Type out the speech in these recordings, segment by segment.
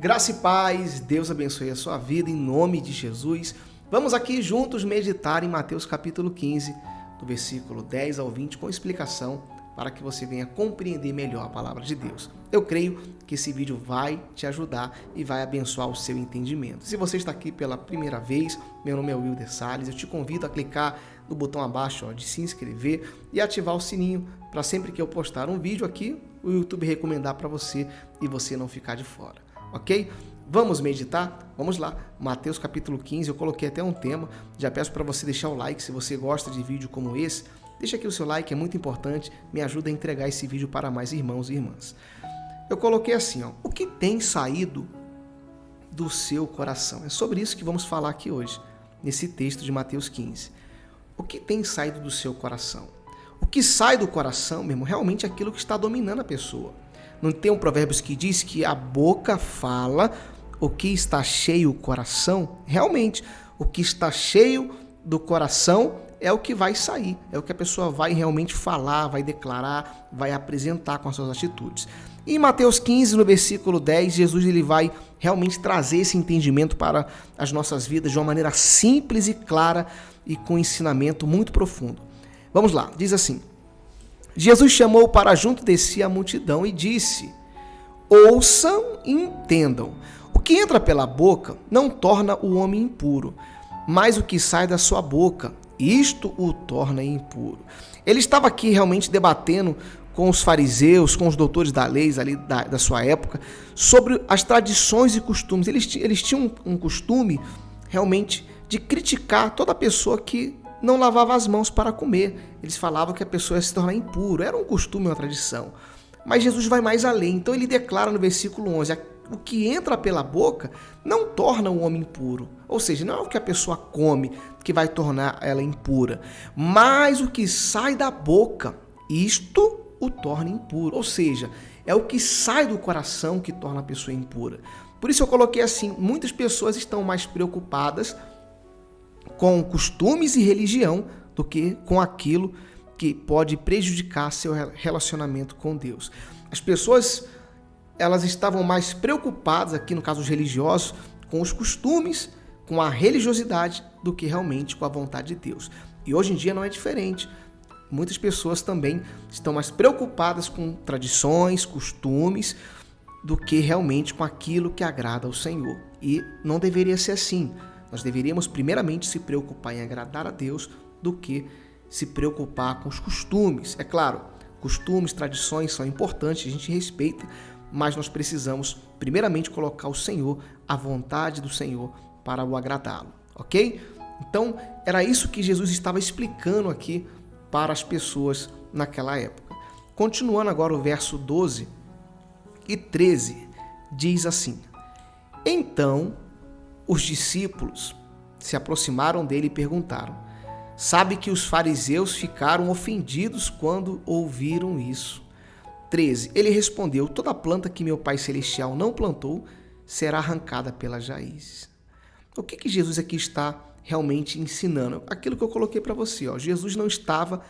Graça e paz, Deus abençoe a sua vida em nome de Jesus. Vamos aqui juntos meditar em Mateus capítulo 15, do versículo 10 ao 20, com explicação para que você venha compreender melhor a palavra de Deus. Eu creio que esse vídeo vai te ajudar e vai abençoar o seu entendimento. Se você está aqui pela primeira vez, meu nome é Wilder Salles, eu te convido a clicar no botão abaixo de se inscrever e ativar o sininho para sempre que eu postar um vídeo aqui, o YouTube recomendar para você e você não ficar de fora. Ok? Vamos meditar? Vamos lá. Mateus capítulo 15, eu coloquei até um tema. Já peço para você deixar o like se você gosta de vídeo como esse. Deixa aqui o seu like, é muito importante. Me ajuda a entregar esse vídeo para mais irmãos e irmãs. Eu coloquei assim, ó, o que tem saído do seu coração? É sobre isso que vamos falar aqui hoje, nesse texto de Mateus 15. O que tem saído do seu coração? O que sai do coração, meu irmão, realmente é aquilo que está dominando a pessoa. Não tem um provérbio que diz que a boca fala o que está cheio o coração? Realmente, o que está cheio do coração é o que vai sair, é o que a pessoa vai realmente falar, vai declarar, vai apresentar com as suas atitudes. E em Mateus 15, no versículo 10, Jesus ele vai realmente trazer esse entendimento para as nossas vidas de uma maneira simples e clara e com ensinamento muito profundo. Vamos lá, diz assim: Jesus chamou para junto de si a multidão e disse: ouçam e entendam. O que entra pela boca não torna o homem impuro, mas o que sai da sua boca, isto o torna impuro. Ele estava aqui realmente debatendo com os fariseus, com os doutores da lei ali da sua época, sobre as tradições e costumes. Eles tinham um costume realmente de criticar toda pessoa que não lavava as mãos para comer. Eles falavam que a pessoa ia se tornar impuro. Era um costume, uma tradição. Mas Jesus vai mais além. Então ele declara no versículo 11, o que entra pela boca não torna o homem impuro. Ou seja, não é o que a pessoa come que vai tornar ela impura, mas o que sai da boca, isto o torna impuro. Ou seja, é o que sai do coração que torna a pessoa impura. Por isso eu coloquei assim, muitas pessoas estão mais preocupadas com costumes e religião do que com aquilo que pode prejudicar seu relacionamento com Deus. As pessoas, elas estavam mais preocupadas, aqui no caso os religiosos, com os costumes, com a religiosidade, do que realmente com a vontade de Deus. E hoje em dia não é diferente. Muitas pessoas também estão mais preocupadas com tradições, costumes, do que realmente com aquilo que agrada ao Senhor. E não deveria ser assim. Nós deveríamos primeiramente se preocupar em agradar a Deus do que se preocupar com os costumes. É claro, costumes, tradições são importantes, a gente respeita, mas nós precisamos primeiramente colocar o Senhor, a vontade do Senhor, para o agradá-lo, ok? Então, era isso que Jesus estava explicando aqui para as pessoas naquela época. Continuando agora o verso 12 e 13, diz assim: então os discípulos se aproximaram dele e perguntaram: sabe que os fariseus ficaram ofendidos quando ouviram isso? 13. Ele respondeu: toda planta que meu Pai Celestial não plantou será arrancada pelas raízes. O que Jesus aqui está realmente ensinando? Aquilo que eu coloquei para você. Jesus não estava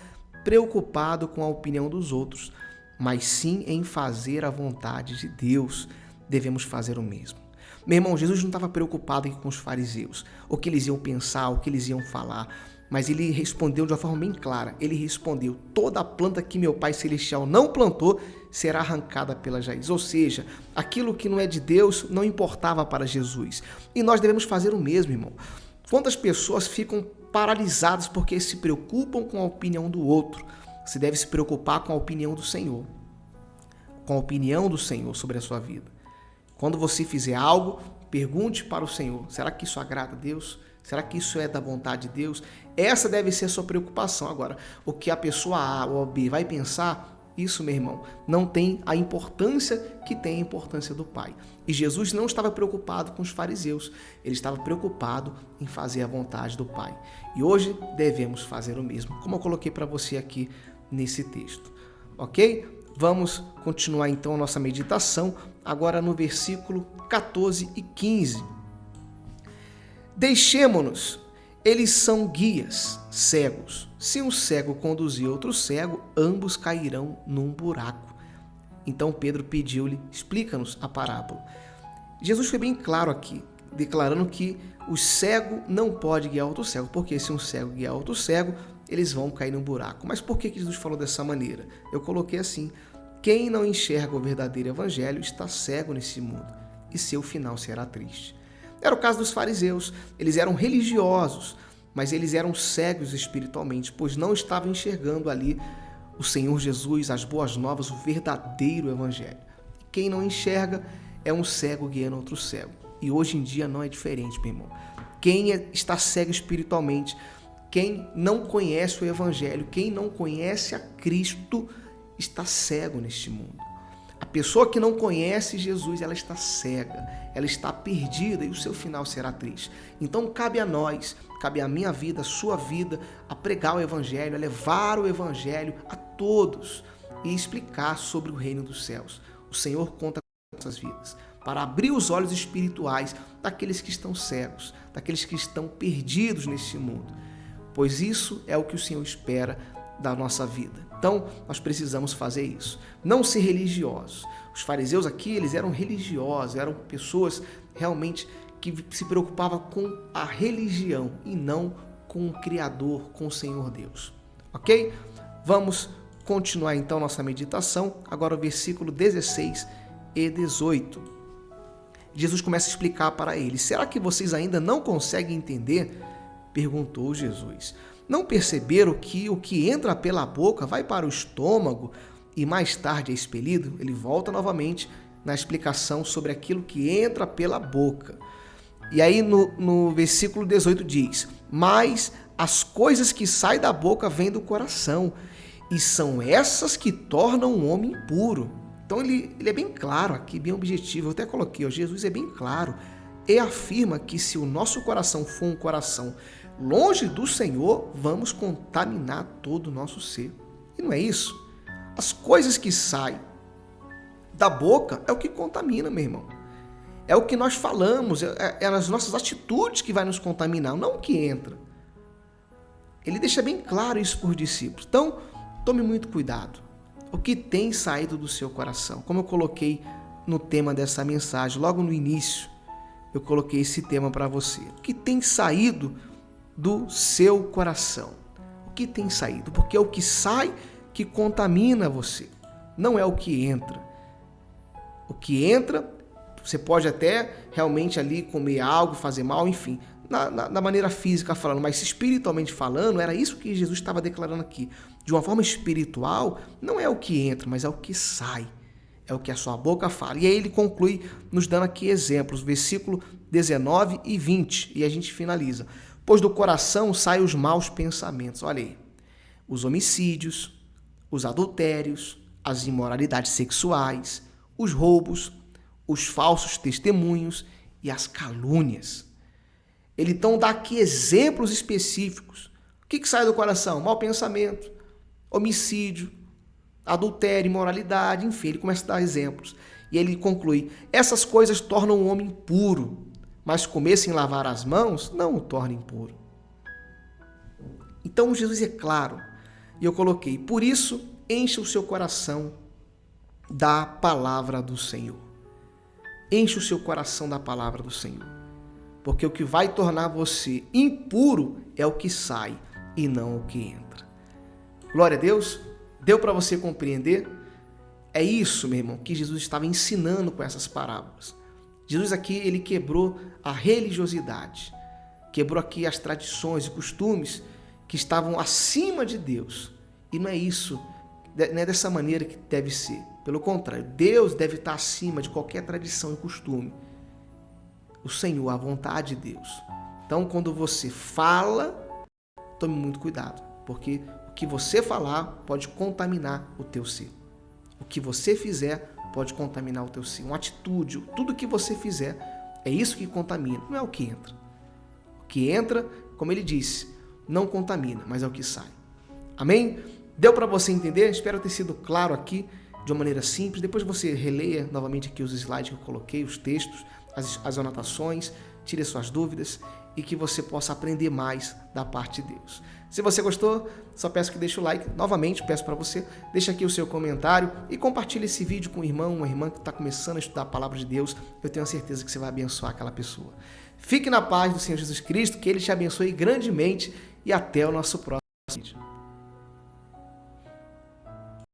preocupado com a opinião dos outros, mas sim em fazer a vontade de Deus. Devemos fazer o mesmo. Meu irmão, Jesus não estava preocupado com os fariseus, o que eles iam pensar, o que eles iam falar, mas ele respondeu de uma forma bem clara. Ele respondeu: toda planta que meu Pai Celestial não plantou será arrancada pelas raízes. Ou seja, aquilo que não é de Deus não importava para Jesus. E nós devemos fazer o mesmo, irmão. Quantas pessoas ficam paralisadas porque se preocupam com a opinião do outro? Você deve se preocupar com a opinião do Senhor, com a opinião do Senhor sobre a sua vida. Quando você fizer algo, pergunte para o Senhor: será que isso agrada a Deus? Será que isso é da vontade de Deus? Essa deve ser a sua preocupação. Agora, o que a pessoa A ou B vai pensar, isso, meu irmão, não tem a importância que tem a importância do Pai. E Jesus não estava preocupado com os fariseus, ele estava preocupado em fazer a vontade do Pai. E hoje devemos fazer o mesmo, como eu coloquei para você aqui nesse texto. Ok? Vamos continuar então a nossa meditação, agora no versículo 14 e 15. Deixemo-nos, eles são guias, cegos. Se um cego conduzir outro cego, ambos cairão num buraco. Então Pedro pediu-lhe: explica-nos a parábola. Jesus foi bem claro aqui, declarando que o cego não pode guiar outro cego, porque se um cego guiar outro cego, eles vão cair no buraco. Mas por que Jesus falou dessa maneira? Eu coloquei assim: quem não enxerga o verdadeiro evangelho está cego nesse mundo, e seu final será triste. Era o caso dos fariseus. Eles eram religiosos, mas eles eram cegos espiritualmente, pois não estavam enxergando ali o Senhor Jesus, as boas novas, o verdadeiro evangelho. Quem não enxerga é um cego guiando outro cego. E hoje em dia não é diferente, meu irmão. Quem está cego espiritualmente, quem não conhece o evangelho, quem não conhece a Cristo, está cego neste mundo. A pessoa que não conhece Jesus, ela está cega, ela está perdida e o seu final será triste. Então cabe a nós, cabe à minha vida, à sua vida, a pregar o evangelho, a levar o evangelho a todos e explicar sobre o reino dos céus. O Senhor conta com nossas vidas para abrir os olhos espirituais daqueles que estão cegos, daqueles que estão perdidos neste mundo, pois isso é o que o Senhor espera da nossa vida. Então, nós precisamos fazer isso. Não ser religiosos. Os fariseus aqui, eles eram religiosos, eram pessoas realmente que se preocupavam com a religião e não com o Criador, com o Senhor Deus. Ok? Vamos continuar então nossa meditação. Agora o versículo 16 e 18. Jesus começa a explicar para eles: será que vocês ainda não conseguem entender? Perguntou Jesus. Não perceberam que o que entra pela boca vai para o estômago e mais tarde é expelido? Ele volta novamente na explicação sobre aquilo que entra pela boca. E aí no versículo 18 diz: mas as coisas que saem da boca vêm do coração, e são essas que tornam o homem impuro. Então ele é bem claro aqui, bem objetivo. Eu até coloquei, Jesus é bem claro e afirma que se o nosso coração for um coração longe do Senhor, vamos contaminar todo o nosso ser. E não é isso? As coisas que saem da boca é o que contamina, meu irmão. É o que nós falamos, é as nossas atitudes que vai nos contaminar, não o que entra. Ele deixa bem claro isso para os discípulos. Então, tome muito cuidado. O que tem saído do seu coração? Como eu coloquei no tema dessa mensagem, logo no início, eu coloquei esse tema para você. O que tem saído do seu coração? O que tem saído? Porque é o que sai que contamina você, não é o que entra. O que entra, você pode até realmente ali comer algo, fazer mal, enfim, na maneira física falando, mas espiritualmente falando, era isso que Jesus estava declarando aqui. De uma forma espiritual, não é o que entra, mas é o que sai. É o que a sua boca fala. E aí ele conclui nos dando aqui exemplos, versículo 19 e 20, e a gente finaliza. Pois do coração saem os maus pensamentos. Olha aí, os homicídios, os adultérios, as imoralidades sexuais, os roubos, os falsos testemunhos e as calúnias. Ele então dá aqui exemplos específicos. O que sai do coração? Mau pensamento, homicídio, adultério, imoralidade, enfim, ele começa a dar exemplos. E ele conclui: essas coisas tornam o homem impuro, mas comer sem lavar as mãos não o torna impuro. Então Jesus é claro. E eu coloquei: por isso, encha o seu coração da palavra do Senhor. Enche o seu coração da palavra do Senhor. Porque o que vai tornar você impuro é o que sai e não o que entra. Glória a Deus. Deu para você compreender? É isso, meu irmão, que Jesus estava ensinando com essas parábolas. Jesus aqui, ele quebrou a religiosidade. Quebrou aqui as tradições e costumes que estavam acima de Deus. E não é isso, não é dessa maneira que deve ser. Pelo contrário, Deus deve estar acima de qualquer tradição e costume. O Senhor, a vontade de Deus. Então, quando você fala, tome muito cuidado, porque o que você falar pode contaminar o teu ser. O que você fizer pode contaminar o teu ser. Uma atitude, tudo que você fizer, é isso que contamina, não é o que entra. O que entra, como ele disse, não contamina, mas é o que sai. Amém? Deu para você entender? Espero ter sido claro aqui, de uma maneira simples. Depois você releia novamente aqui os slides que eu coloquei, os textos, as anotações, tire as suas dúvidas e que você possa aprender mais da parte de Deus. Se você gostou, só peço que deixe o like. Novamente, peço para você, deixe aqui o seu comentário e compartilhe esse vídeo com um irmão, uma irmã que está começando a estudar a palavra de Deus. Eu tenho certeza que você vai abençoar aquela pessoa. Fique na paz do Senhor Jesus Cristo, que Ele te abençoe grandemente e até o nosso próximo.